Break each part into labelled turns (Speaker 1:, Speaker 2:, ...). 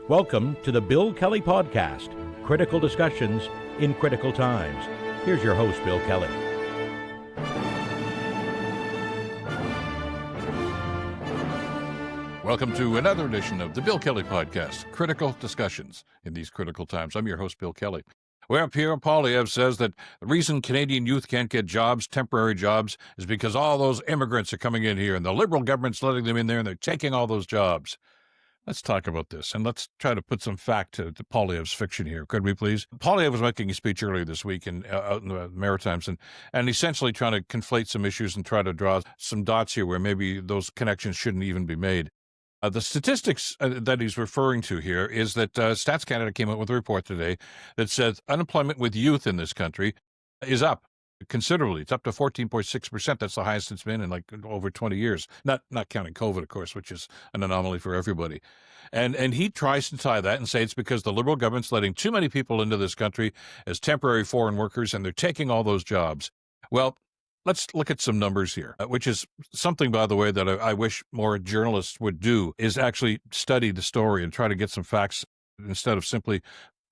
Speaker 1: Welcome to the Bill Kelly Podcast, critical discussions in critical times. Here's your host, Bill Kelly.
Speaker 2: Welcome to another edition of the Bill Kelly Podcast, critical discussions in these critical times. I'm your host, Bill Kelly. Well, Pierre Poilievre says that the reason Canadian youth can't get jobs, temporary jobs, is because all those immigrants are coming in here and the Liberal government's letting them in there and they're taking all those jobs. Let's talk about this, and let's try to put some fact to Poilievre's fiction here, could we please? Poilievre was making a speech earlier this week out in the Maritimes and essentially trying to conflate some issues and try to draw some dots here where maybe those connections shouldn't even be made. The statistics that he's referring to here is that Stats Canada came out with a report today that says unemployment with youth in this country is up considerably. It's up to 14.6%. That's the highest it's been in like over 20 years. Not counting COVID, of course, which is an anomaly for everybody. And he tries to tie that and say it's because the Liberal government's letting too many people into this country as temporary foreign workers, and they're taking all those jobs. Well, let's look at some numbers here, which is something, by the way, that I wish more journalists would do, is actually study the story and try to get some facts instead of simply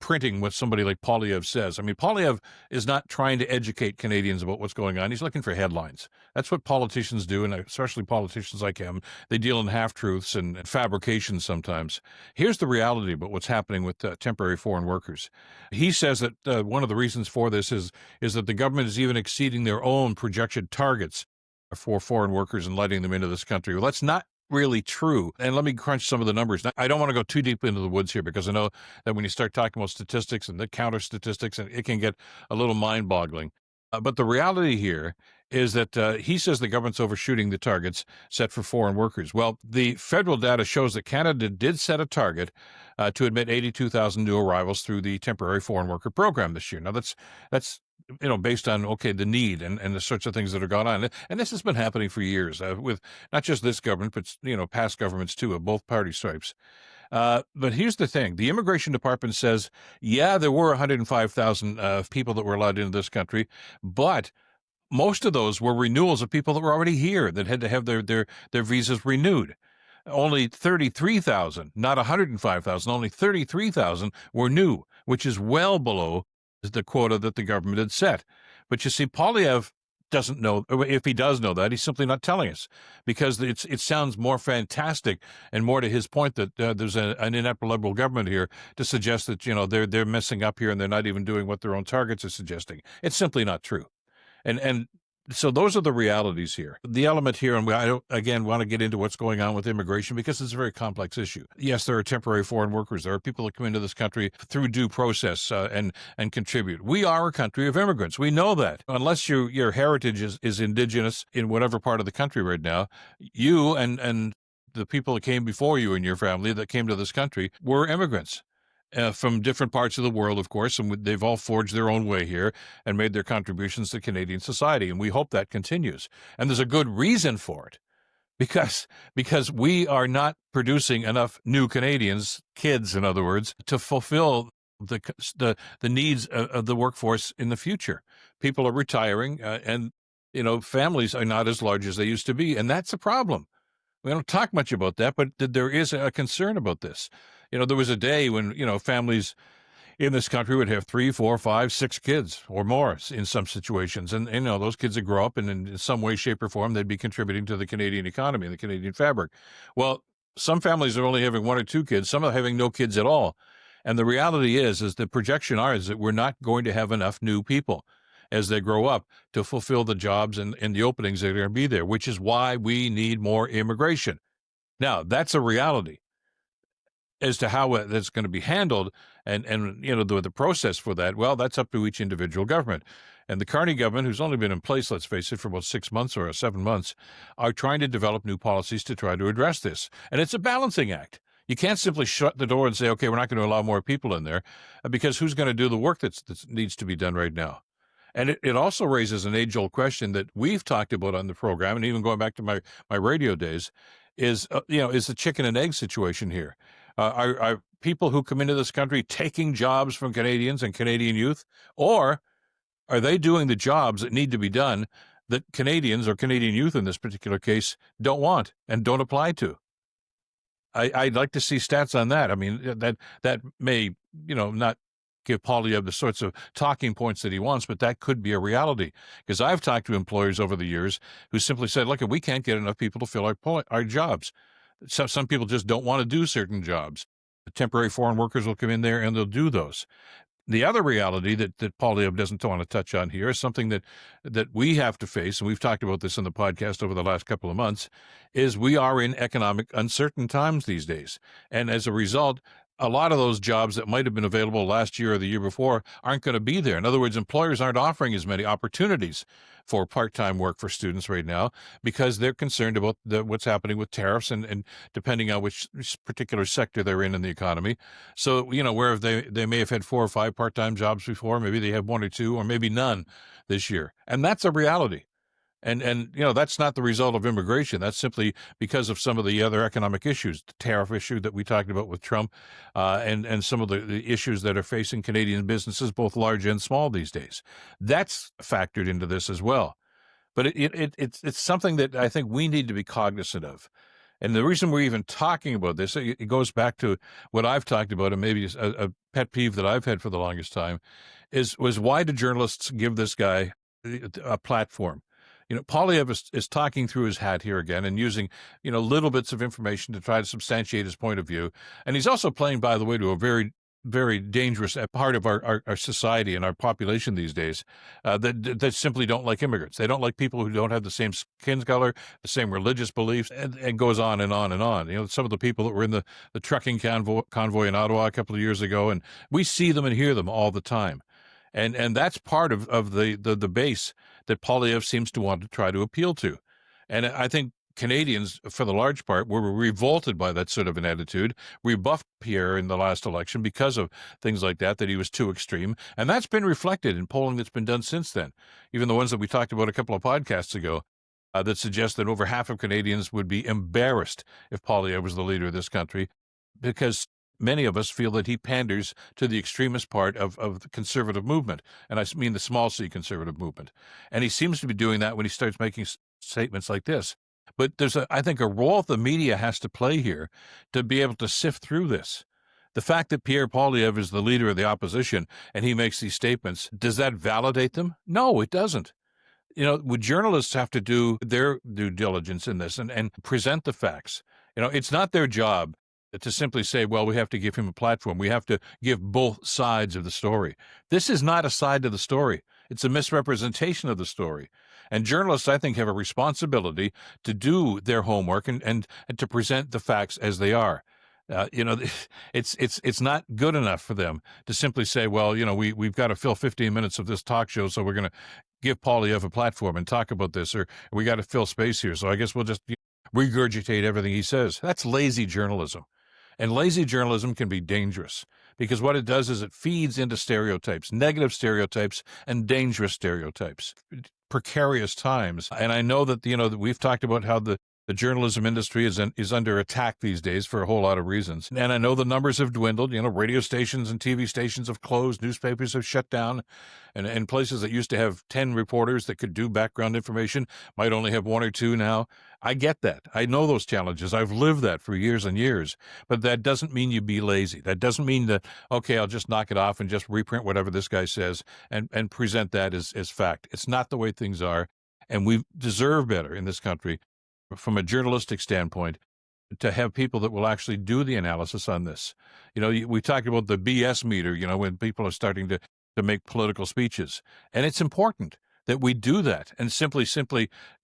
Speaker 2: printing what somebody like Poilievre says. I mean, Poilievre is not trying to educate Canadians about what's going on. He's looking for headlines. That's what politicians do, and especially politicians like him. They deal in half-truths and fabrications sometimes. Here's the reality about what's happening with temporary foreign workers. He says that one of the reasons for this is that the government is even exceeding their own projected targets for foreign workers and letting them into this country. Well, that's not really true. And let me crunch some of the numbers. Now, I don't want to go too deep into the woods here because I know that when you start talking about statistics and the counter statistics, it can get a little mind-boggling. But the reality here is that he says the government's overshooting the targets set for foreign workers. Well, the federal data shows that Canada did set a target to admit 82,000 new arrivals through the temporary foreign worker program this year. Now, that's based on, the need and the sorts of things that are going on. And this has been happening for years with not just this government, but, past governments too, of both party stripes. But here's the thing. The Immigration Department says, there were 105,000 people that were allowed into this country, but most of those were renewals of people that were already here that had to have their visas renewed. Only 33,000, not 105,000, only 33,000 were new, which is well below the quota that the government had set. But you see, Poilievre doesn't know. If he does know that, he's simply not telling us, because it sounds more fantastic and more to his point that there's an inept Liberal government here to suggest that they're messing up here and they're not even doing what their own targets are suggesting. It's simply not true. And so those are the realities here. The element here, and I don't, again, want to get into what's going on with immigration because it's a very complex issue. Yes, there are temporary foreign workers. There are people that come into this country through due process and contribute. We are a country of immigrants. We know that. Unless your heritage is indigenous in whatever part of the country right now, you and the people that came before you and your family that came to this country were immigrants. From different parts of the world, of course, and they've all forged their own way here and made their contributions to Canadian society, and we hope that continues. And there's a good reason for it, because we are not producing enough new Canadians, kids, in other words, to fulfill the needs of the workforce in the future. People are retiring, and families are not as large as they used to be, and that's a problem. We don't talk much about that, but there is a concern about this. There was a day when, families in this country would have 3, 4, 5, 6 kids or more in some situations. And those kids would grow up and in some way, shape, or form, they'd be contributing to the Canadian economy and the Canadian fabric. Well, some families are only having 1 or 2 kids. Some are having no kids at all. And the reality is the projection is that we're not going to have enough new people as they grow up to fulfill the jobs and the openings that are going to be there, which is why we need more immigration. Now, that's a reality. As to how that's going to be handled and the process for that, well, that's up to each individual government. And the Carney government, who's only been in place, let's face it, for about 6 months or 7 months, are trying to develop new policies to try to address this. And it's a balancing act. You can't simply shut the door and say, okay, we're not going to allow more people in there, because who's going to do the work that needs to be done right now? And it also raises an age-old question that we've talked about on the program, and even going back to my radio days, is the chicken and egg situation here. Are people who come into this country taking jobs from Canadians and Canadian youth, or are they doing the jobs that need to be done that Canadians or Canadian youth in this particular case don't want and don't apply to? I'd like to see stats on that. I mean, that may, not give Poilievre the sorts of talking points that he wants, but that could be a reality. Because I've talked to employers over the years who simply said, look, we can't get enough people to fill our jobs. So some people just don't want to do certain jobs. The temporary foreign workers will come in there and they'll do those. The other reality that Poilievre doesn't want to touch on here is something that we have to face, and we've talked about this in the podcast over the last couple of months, is we are in economic uncertain times these days. And as a result, a lot of those jobs that might have been available last year or the year before aren't going to be there. In other words, employers aren't offering as many opportunities for part-time work for students right now because they're concerned about what's happening with tariffs and depending on which particular sector they're in the economy. So, where they may have had 4 or 5 part-time jobs before, maybe they have 1 or 2 or maybe none this year. And that's a reality. And that's not the result of immigration. That's simply because of some of the other economic issues, the tariff issue that we talked about with Trump, and some of the issues that are facing Canadian businesses, both large and small these days. That's factored into this as well. But it's something that I think we need to be cognizant of. And the reason we're even talking about this, it goes back to what I've talked about, and maybe a pet peeve that I've had for the longest time, was why do journalists give this guy a platform? Poilievre is talking through his hat here again and using, little bits of information to try to substantiate his point of view. And he's also playing, by the way, to a very, very dangerous part of our society and our population these days that simply don't like immigrants. They don't like people who don't have the same skin color, the same religious beliefs, and goes on and on and on. Some of the people that were in the trucking convoy in Ottawa a couple of years ago, and we see them and hear them all the time. And that's part of the base that Poilievre seems to want to try to appeal to. And I think Canadians, for the large part, were revolted by that sort of an attitude, rebuffed Pierre in the last election because of things like that he was too extreme. And that's been reflected in polling that's been done since then, even the ones that we talked about a couple of podcasts ago, that suggest that over half of Canadians would be embarrassed if Poilievre was the leader of this country, because many of us feel that he panders to the extremist part of the conservative movement, and I mean the small c conservative movement. And he seems to be doing that when he starts making statements like this. But there's, I think, a role the media has to play here to be able to sift through this. The fact that Pierre Poilievre is the leader of the opposition and he makes these statements, does that validate them? No, it doesn't. Would journalists have to do their due diligence in this and present the facts? It's not their job to simply say, well, we have to give him a platform. We have to give both sides of the story. This is not a side of the story. It's a misrepresentation of the story. And journalists, I think, have a responsibility to do their homework and to present the facts as they are. It's not good enough for them to simply say, well, we've got to fill 15 minutes of this talk show, so we're going to give Poilievre a platform and talk about this, or we got to fill space here, so I guess we'll just regurgitate everything he says. That's lazy journalism. And lazy journalism can be dangerous because what it does is it feeds into stereotypes, negative stereotypes and dangerous stereotypes, precarious times. And I know that, that we've talked about how the journalism industry is under attack these days for a whole lot of reasons. And I know the numbers have dwindled. Radio stations and TV stations have closed. Newspapers have shut down. And places that used to have 10 reporters that could do background information might only have 1 or 2 now. I get that. I know those challenges. I've lived that for years and years. But that doesn't mean you be lazy. That doesn't mean that, okay, I'll just knock it off and just reprint whatever this guy says and present that as fact. It's not the way things are. And we deserve better in this country, from a journalistic standpoint, to have people that will actually do the analysis on this. We talked about the BS meter, when people are starting to make political speeches. And it's important that we do that and simply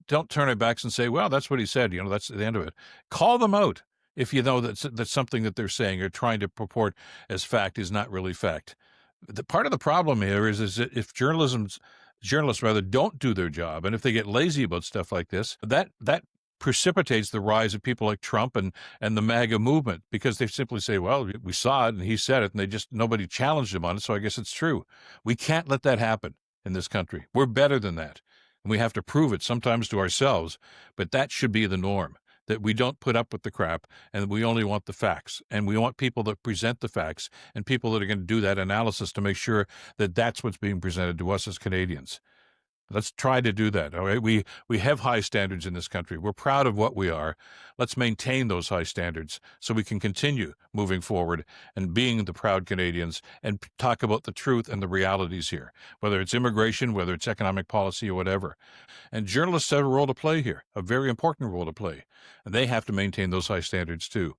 Speaker 2: don't turn our backs and say, well, that's what he said. That's the end of it. Call them out if you know that something that they're saying or trying to purport as fact is not really fact. The part of the problem here is that if journalists don't do their job, and if they get lazy about stuff like this, that precipitates the rise of people like Trump and the MAGA movement, because they simply say, well, we saw it and he said it, and nobody challenged him on it, so I guess it's true. We can't let that happen in this country. We're better than that, and we have to prove it sometimes to ourselves, but that should be the norm, that we don't put up with the crap, and we only want the facts, and we want people that present the facts and people that are going to do that analysis to make sure that that's what's being presented to us as Canadians. Let's try to do that. All right. We have high standards in this country. We're proud of what we are. Let's maintain those high standards so we can continue moving forward and being the proud Canadians and talk about the truth and the realities here, whether it's immigration, whether it's economic policy or whatever. And journalists have a role to play here, a very important role to play. And they have to maintain those high standards too.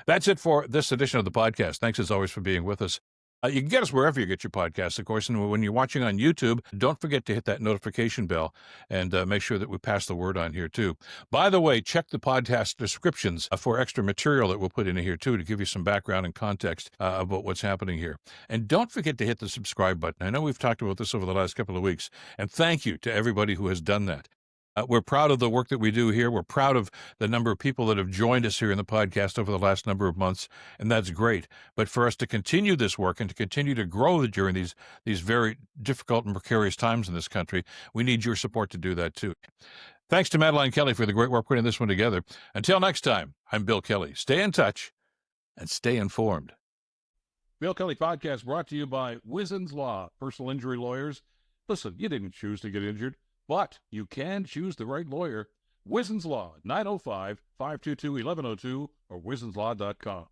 Speaker 2: That's it for this edition of the podcast. Thanks as always for being with us. You can get us wherever you get your podcasts, of course. And when you're watching on YouTube, don't forget to hit that notification bell and make sure that we pass the word on here, too. By the way, check the podcast descriptions for extra material that we'll put in here, too, to give you some background and context about what's happening here. And don't forget to hit the subscribe button. I know we've talked about this over the last couple of weeks, and thank you to everybody who has done that. We're proud of the work that we do here. We're proud of the number of people that have joined us here in the podcast over the last number of months, and that's great. But for us to continue this work and to continue to grow during these very difficult and precarious times in this country, we need your support to do that too. Thanks to Madeline Kelly for the great work putting this one together. Until next time, I'm Bill Kelly. Stay in touch and stay informed.
Speaker 3: Bill Kelly Podcast brought to you by Wizen's Law, personal injury lawyers. Listen, you didn't choose to get injured, but you can choose the right lawyer. Wizen's Law, 905-522-1102 or wizenslaw.com.